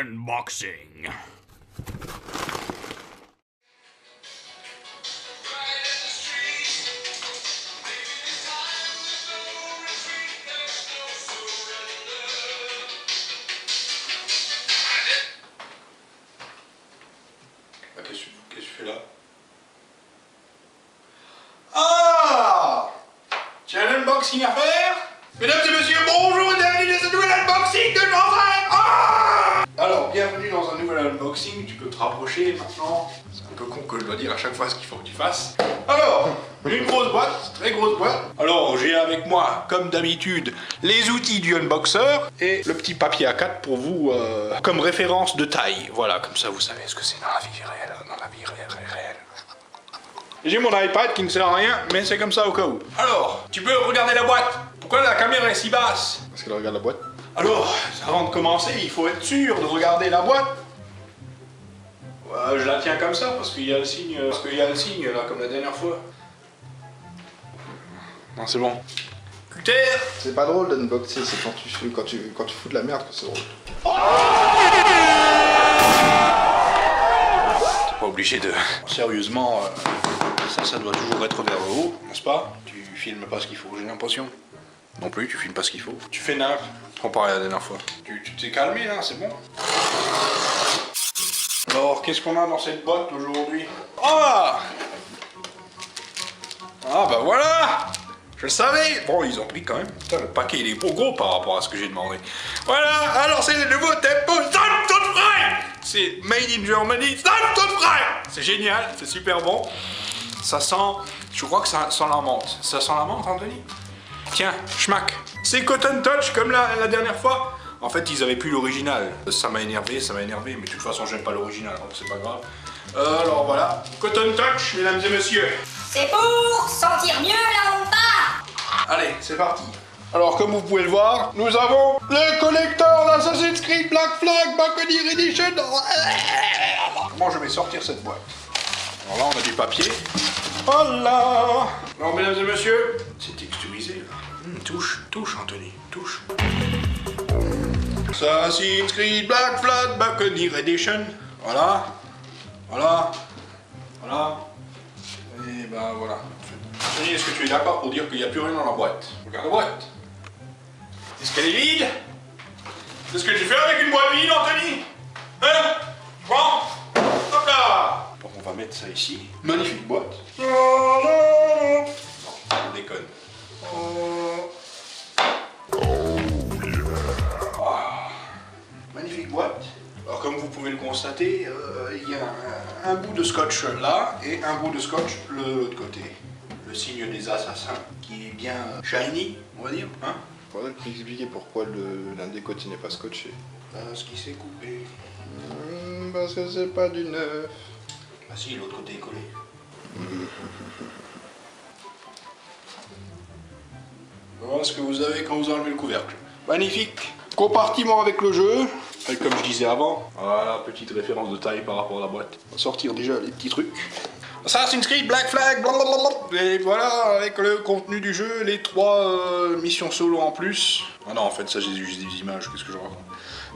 Unboxing. Qu'est-ce que tu fais là? Ah! Tu as un unboxing à faire? Mesdames et messieurs, bonjour et bienvenue dans un nouvel unboxing de Jean-Franck! Ah! Alors, bienvenue dans un nouvel unboxing, tu peux te rapprocher maintenant. C'est un peu con que je dois dire à chaque fois ce qu'il faut que tu fasses. Alors, une grosse boîte, très grosse boîte. Alors, j'ai avec moi, comme d'habitude, les outils du unboxer et le petit papier A4 pour vous comme référence de taille. Voilà, comme ça vous savez ce que c'est dans la vie réelle, réelle. J'ai mon iPad qui ne sert à rien, mais c'est comme ça au cas où. Alors, tu peux regarder la boîte. Pourquoi la caméra est si basse? Parce qu'elle regarde la boîte. Alors, avant de commencer, il faut être sûr de regarder la boîte. Ouais, je la tiens comme ça parce qu'il y a le signe, là, comme la dernière fois. Non, c'est bon. Cutter. C'est pas drôle d'unboxer, c'est quand tu fous de la merde que c'est drôle. T'es pas obligé de... Sérieusement, ça doit toujours être vers le haut, n'est-ce pas? Tu filmes pas ce qu'il faut, j'ai l'impression. Non plus, tu filmes pas ce qu'il faut. Tu fais nappe, comparé à la dernière fois. Tu t'es calmé là, c'est bon? Alors, qu'est-ce qu'on a dans cette boîte aujourd'hui? Ah! Ah bah voilà! Je le savais! Bon, ils ont pris quand même. Putain, le paquet il est trop gros par rapport à ce que j'ai demandé. Voilà! Alors c'est le nouveau Tempo Sanftofrei! C'est made in Germany, Sanftofrei! C'est génial, c'est super bon. Ça sent... Je crois que ça sent la menthe. Ça sent la menthe, Anthony? Tiens, schmack. C'est Cotton Touch comme la dernière fois. En fait, ils avaient plus l'original. Ça m'a énervé, mais de toute façon, j'aime pas l'original, donc c'est pas grave. Alors voilà, Cotton Touch, mesdames et messieurs. C'est pour sentir mieux là où on va. Allez, c'est parti. Alors, comme vous pouvez le voir, nous avons le collector d'Assassin's Creed Black Flag Buccaneer Edition. Comment je vais sortir cette boîte? Alors là, on a du papier. Voilà. Alors, mesdames et messieurs, c'est texturisé là. Touche, Anthony, touche. Assassin's Creed Black Flag Buccaneer Edition. Voilà. Et ben voilà. Anthony, est-ce que tu es d'accord pour dire qu'il n'y a plus rien dans la boîte? Regarde la boîte. Est-ce qu'elle est vide? C'est ce que tu fais avec une boîte vide, Anthony? Hein? Bon. Hop là. Donc on va mettre ça ici. Magnifique boîte. Non, on déconne. Magnifique boîte. Alors comme vous pouvez le constater, il y a un bout de scotch là et un bout de scotch de l'autre côté. Le signe des assassins qui est bien shiny, on va dire. Hein? Faudrait expliquer pourquoi l'un des côtés n'est pas scotché. Parce qu'il s'est coupé. Parce que c'est pas du neuf. Ah si, l'autre côté est collé. Voilà ce que vous avez quand vous enlevez le couvercle. Magnifique. Compartiment avec le jeu. Et comme je disais avant, voilà, petite référence de taille par rapport à la boîte. On va sortir déjà les petits trucs. Assassin's Creed Black Flag, blablabla. Et voilà, avec le contenu du jeu, les 3 missions solo en plus. Ah non, en fait, ça j'ai juste des images, qu'est-ce que je raconte?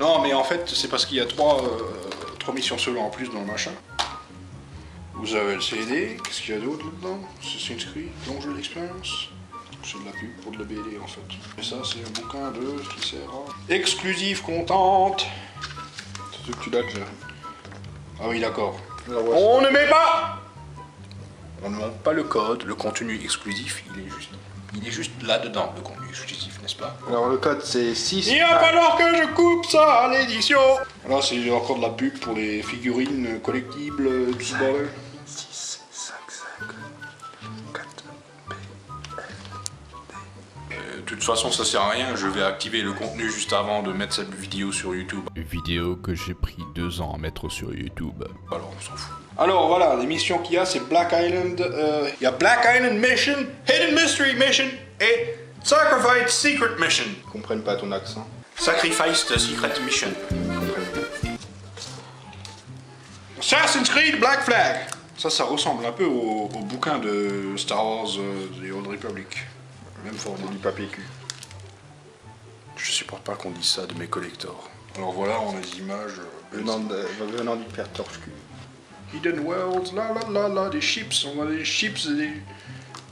Non, mais en fait, c'est parce qu'il y a 3 missions solo en plus dans le machin. Vous avez le CD, qu'est-ce qu'il y a d'autre là-dedans? Assassin's Creed, donc jeu d'expérience. C'est de la pub pour de la BD en fait. Et ça, c'est un bouquin de ce qui sert à... Exclusive contente. C'est ce que tu l'as déjà. Ah oui, d'accord. Ouais, on ne met pas. On ne montre pas le code, le contenu exclusif, il est juste là-dedans, le contenu exclusif, n'est-ce pas? Alors le code c'est 6... Il va falloir que je coupe ça à l'édition. Là, c'est encore de la pub pour les figurines collectibles du bordel. 6, 5, 5, 4, De toute façon, ça sert à rien, je vais activer le contenu juste avant de mettre cette vidéo sur YouTube. Une vidéo que j'ai pris 2 ans à mettre sur YouTube. Alors, on s'en fout. Alors voilà, les missions qu'il y a, c'est Black Island. Il y a Black Island Mission, Hidden Mystery Mission et Sacrifice Secret Mission. Ils comprennent pas ton accent. Sacrifice the Secret Mission. Assassin's Creed Black Flag. Ça ressemble un peu au bouquin de Star Wars The Old Republic. Même forme. Du papier cul. Je supporte pas qu'on dise ça de mes collectors. Alors voilà, on a des images venant du père Torche-Cul. Hidden Worlds, des chips, on a des chips et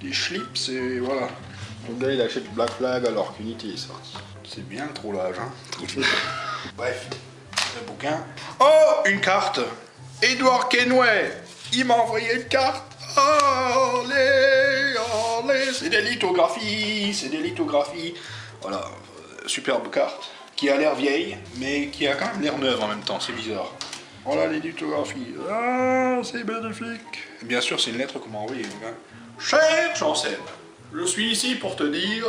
des schlips et voilà. Le gars il achète Black Flag alors qu'Unity est sorti. C'est bien le trollage, hein. Bref, le bouquin. Oh, une carte. Edward Kenway, il m'a envoyé une carte. Allez, allez, c'est des lithographies. Voilà, superbe carte, qui a l'air vieille, mais qui a quand même l'air neuve en même temps, c'est bizarre. Voilà les lithographies. Ah, c'est magnifique. Bien sûr, c'est une lettre qu'on m'a envoyée. Hein. Cher Janssen, je suis ici pour te dire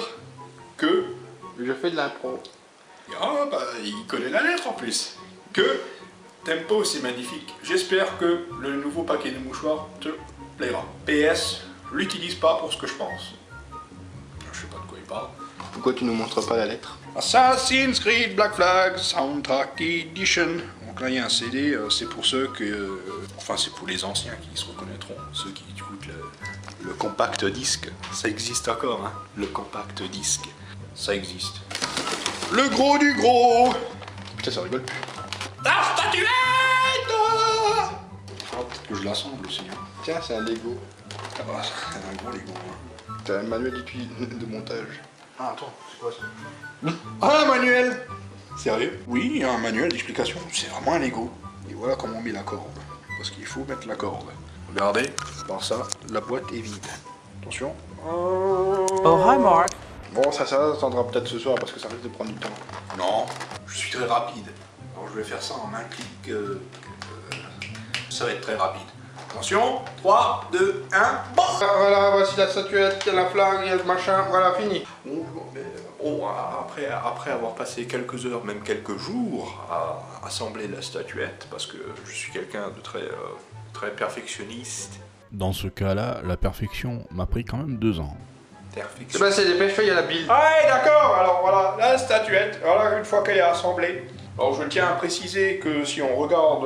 que... Je fais de l'impro. Ah, bah, il connaît la lettre en plus. Que Tempo, c'est magnifique. J'espère que le nouveau paquet de mouchoirs te plaira. PS, l'utilise pas pour ce que je pense. Je sais pas de quoi il parle. Pourquoi tu nous montres pas la lettre? Assassin's Creed Black Flag Soundtrack Edition. Donc là, il y a un CD, c'est pour ceux que... enfin, c'est pour les anciens qui se reconnaîtront. Ceux qui écoutent le compact disque. Ça existe encore, hein. Le compact disque. Ça existe. Le gros du gros. Putain, ça rigole plus. La statuette. Peut-être que je l'assemble aussi. Hein. Tiens, c'est un Lego. Ah bah, c'est un gros Lego. Hein. T'as un manuel de montage. Ah, attends, c'est quoi ça? Ah, un manuel. Sérieux? Oui, il y a un manuel d'explication. C'est vraiment un Lego. Et voilà comment on met la corde. Parce qu'il faut mettre la corde. Regardez, par ça, la boîte est vide. Attention. Oh, hi Mark. Bon, ça attendra peut-être ce soir parce que ça risque de prendre du temps. Non, je suis très rapide. Alors je vais faire ça en un clic. Ça va être très rapide. Attention, 3, 2, 1, bon. Voilà, voici la statuette, il y a la flag, il y a le machin, voilà, fini. Bon, après avoir passé quelques heures, même quelques jours à assembler la statuette, parce que je suis quelqu'un de très perfectionniste. Dans ce cas-là, la perfection m'a pris quand même 2 ans. C'est bah c'est dépêche, il y a la build. Ah ouais, d'accord, alors voilà, la statuette, voilà, une fois qu'elle est assemblée. Alors je tiens à préciser que si on regarde...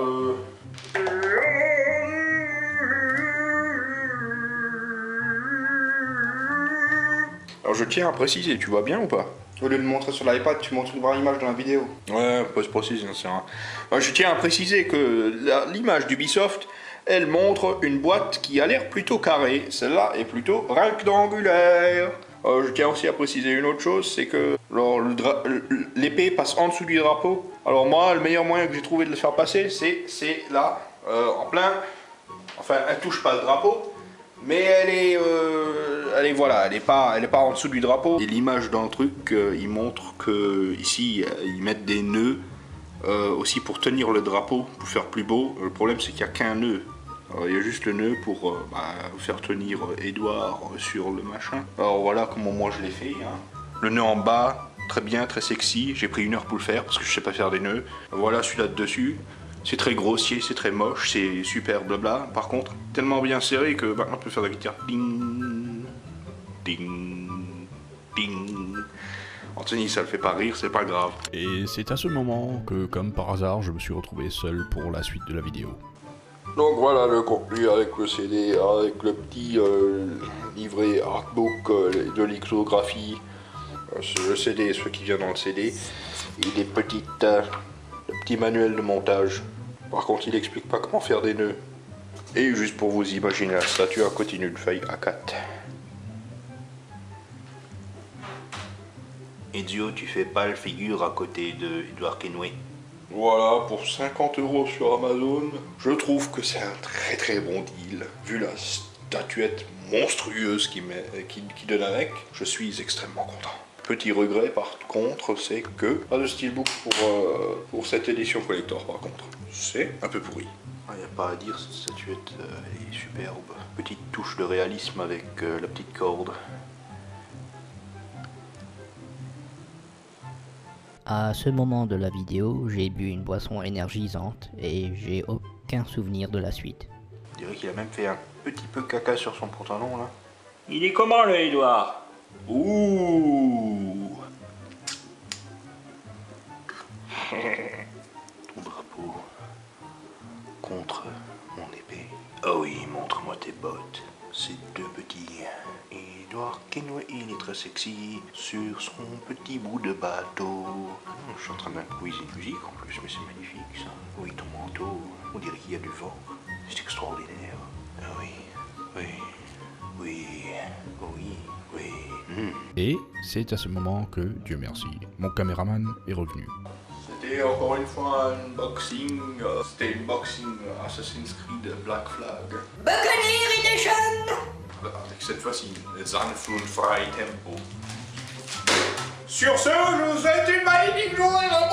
Alors je tiens à préciser, tu vois bien ou pas? Au lieu de montrer sur l'iPad, tu montres une vraie image dans la vidéo. Ouais, post-process, c'est un... Je tiens à préciser que l'image d'Ubisoft, elle montre une boîte qui a l'air plutôt carrée. Celle-là est plutôt rectangulaire. Je tiens aussi à préciser une autre chose, c'est que l'épée passe en dessous du drapeau. Alors moi, le meilleur moyen que j'ai trouvé de le faire passer, c'est là, en plein... Enfin, elle touche pas le drapeau, mais elle est pas en dessous du drapeau. Et l'image dans le truc, il montre que ici, ils mettent des nœuds aussi pour tenir le drapeau, pour faire plus beau. Le problème, c'est qu'il n'y a qu'un nœud. Alors, il y a juste le nœud pour faire tenir Edouard sur le machin. Alors voilà comment moi je l'ai fait. Hein. Le nœud en bas, très bien, très sexy. J'ai pris 1 heure pour le faire parce que je sais pas faire des nœuds. Voilà celui-là de dessus. C'est très grossier, c'est très moche, c'est super blabla. Par contre, tellement bien serré que maintenant on peut faire de la guitare. Ding, ding, ding. Anthony, ça le fait pas rire, c'est pas grave. Et c'est à ce moment que, comme par hasard, je me suis retrouvé seul pour la suite de la vidéo. Donc voilà le contenu avec le CD, avec le petit livret artbook de lithographiie, le CD, ce qui vient dans le CD, et des le petit manuel de montage. Par contre, il explique pas comment faire des nœuds. Et juste pour vous imaginer la statue à côté d'une feuille A4. Ezio, tu fais pas le figure à côté de Edward Kenway. Voilà, pour 50 € sur Amazon, je trouve que c'est un très bon deal. Vu la statuette monstrueuse qui donne avec, je suis extrêmement content. Petit regret par contre, c'est que pas de steelbook pour cette édition collector par contre. C'est un peu pourri. Il n'y a pas à dire, cette statuette est superbe. Petite touche de réalisme avec la petite corde. À ce moment de la vidéo, j'ai bu une boisson énergisante et j'ai aucun souvenir de la suite. Je dirais qu'il a même fait un petit peu caca sur son pantalon là. Il est comment le Edouard? Ouh. Ton drapeau contre mon épée. Oh oui, montre-moi tes bottes. ces deux petits. Edward Kenway, il est très sexy sur son petit bout de bateau. Je suis en train d'improviser une musique en plus, mais c'est magnifique ça. Oui, ton manteau, on dirait qu'il y a du vent. C'est extraordinaire. Ah oui, oui, oui, oui, oui. Et c'est à ce moment que, Dieu merci, mon caméraman est revenu. C'était encore une fois un unboxing, c'était un unboxing Assassin's Creed Black Flag. Buccaneer Edition. Avec cette fois-ci, Zanflunfrei Tempo. Sur ce, je vous souhaite une magnifique journée dans le